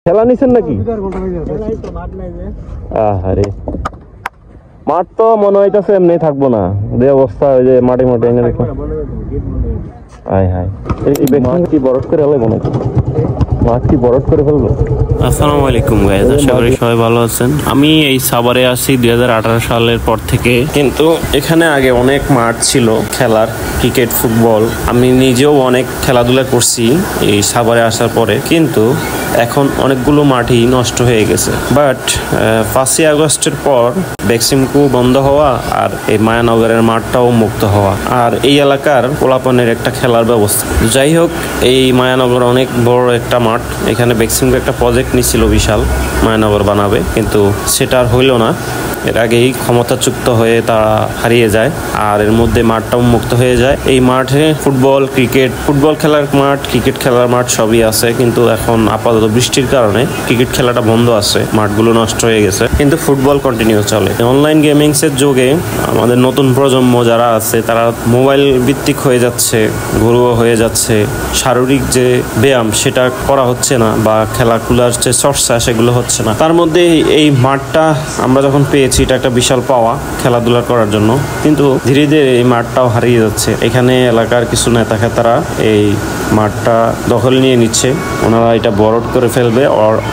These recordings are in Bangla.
খেলা নিছেন নাকি? আরে মাঠ তো মনে হইতাছে এমনি থাকবো না, যে অবস্থা ওই যে মাটি মাটি এনে দেখো। হাই হাই, মাঠ কি বরফ করে ফেলবো নাকি? মাঠ কি বরফ করে ফেলবো? আসসালামু আলাইকুম গাইস, আশা করি সবাই ভালো আছেন। আমি এই সাভারে আসি 2018 সালের পর থেকে, কিন্তু এখানে আগে অনেক মাঠ ছিল খেলার, ক্রিকেট, ফুটবল। আমি নিজেও অনেক খেলাধুলা করছি এই সাভারে আসার পরে, কিন্তু এখন অনেকগুলো মাঠই নষ্ট হয়ে গেছে। বাট 5ই আগস্টের পর বেক্সিমকো বন্ধ হওয়া আর এই মায়ানগরের মাঠটাও মুক্ত হওয়া আর এই এলাকার পোলাপনের একটা খেলার ব্যবস্থা। যাই হোক, এই মায়ানগর অনেক বড় একটা মাঠ। এখানে বেক্সিমকো একটা প্রজেক্ট নিছিল বিশাল, মায়ানগর বানাবে, কিন্তু সেটা আর হইল না। এর আগেই ক্ষমতাচ্যুত হয়ে তারা হারিয়ে যায় আর এর মধ্যে মাঠটাও মুক্ত হয়ে যায়। এই মাঠে ফুটবল, ক্রিকেট, ফুটবল খেলার মাঠ, ক্রিকেট খেলার মাঠ সবই আছে, কিন্তু এখন আপাতত বৃষ্টির কারণে ক্রিকেট খেলাটা বন্ধ আছে, মাঠগুলো নষ্ট হয়ে গেছে, কিন্তু ফুটবল কন্টিনিউ চলে। অনলাইন গেমিংসের যুগে আমাদের নতুন প্রজন্ম যারা আছে তারা মোবাইল ভিত্তিক হয়ে যাচ্ছে, ঘরোয়া হয়ে যাচ্ছে। শারীরিক যে ব্যায়াম সেটা করা হচ্ছে না, বা খেলাধুলার যে চর্চা সেগুলো হচ্ছে না। তার মধ্যে এই মাঠটা আমরা যখন পেয়েছি, এটা একটা বিশাল পাওয়া খেলাধুলা করার জন্য, কিন্তু ধীরে ধীরে এই মাঠটাও হারিয়ে যাচ্ছে। এখানে এলাকার কিছু নেতা খেতারা এই মাঠটা দখল নিয়ে নিচ্ছে, ওনারা এটা বরড করে ফেলবে।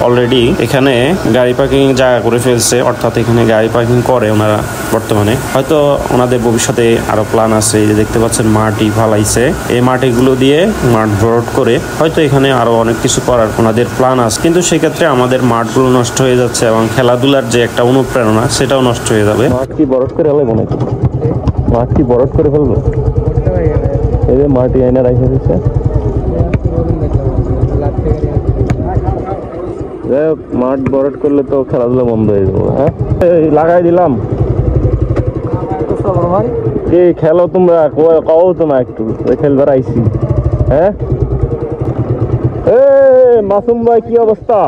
অলরেডি এখানে গাড়ি পার্কিং জায়গা করে ফেলছে, অর্থাৎ এখানে গাড়ি পার্কিং করে ওনারা বর্তমানে। হয়তো ওনাদের ভবিষ্যতে আরো প্ল্যান আছে। এই যে দেখতে পাচ্ছেন মাটি ফালাইছে, এই মাটিগুলো দিয়ে মাঠ বরড করে হয়তো এখানে আরো অনেক কিছু করার ওনাদের প্ল্যান আছে, কিন্তু সেক্ষেত্রে আমাদের মাঠগুলো নষ্ট হয়ে যাচ্ছে এবং খেলাধুলার যে একটা অনুপ্রেরণা সেটাও নষ্ট হয়ে যাবে। মাঠ কি বরফ করে ফেলবো নাকি? মাঠ কি বরফ করে ফেলবো? এই যে মাটি আইনা রাখে দিচ্ছে, মাঠ বরফ করলে তো খেলাধুলা বন্ধ হয়ে যাবো। হ্যাঁ, লাগাই দিলাম। কি খেলো তোমরা? কও তো না, একটু খেলবার আইসি। হ্যাঁ, মাসুম ভাই কি অবস্থা?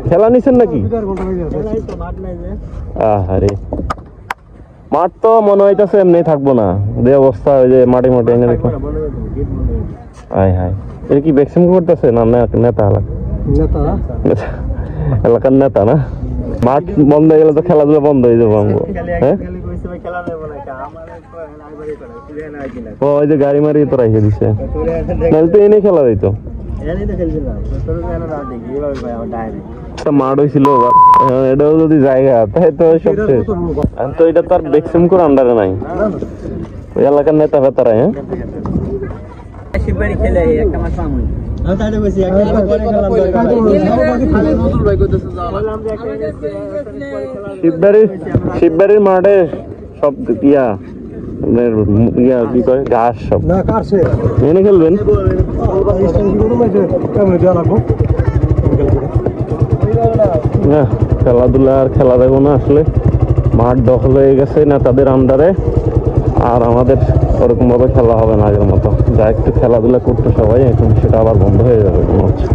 খেলা নিছেন নাকি? আরে মাঠ তো মনে হইতাছে এমনি থাকবো না, যে অবস্থা ওই যে মাটি মাটি এনে দেখো। হাই হাই, এটা কি বেক্সিমকো করতেছে না নেতা এলাকার নেতা না? মাঠ বন্ধ হয়ে গেলে তো খেলাধুলা বন্ধ হয়ে যাবো আমগো। হ্যাঁ, ওই যে গাড়ি মারি তো রাখে দিছে, নাহলে তো এনে খেলা হইতো। মাঠ হয়েছিল, এটাও যদি জায়গা তাই তো সবচেয়ে তো, এটা তো আর বেক্সিমকোর আন্ডারে নাই, ওই এলাকার নেতা ফেতারা। হ্যাঁ, শিববাড়ির মাঠে সব কি করে ঘাস সব এনে খেলবেন। খেলাধুলা আর খেলা দেখবো না, আসলে মাঠ দখল হয়ে গেছে না তাদের আন্ডারে, আর আমাদের ওরকম ভাবে খেলা হবে না আগের মতো। যা একটু খেলাধুলা করতো সবাই, এখন সেটা আবার বন্ধ হয়ে যাবে মনে হচ্ছে।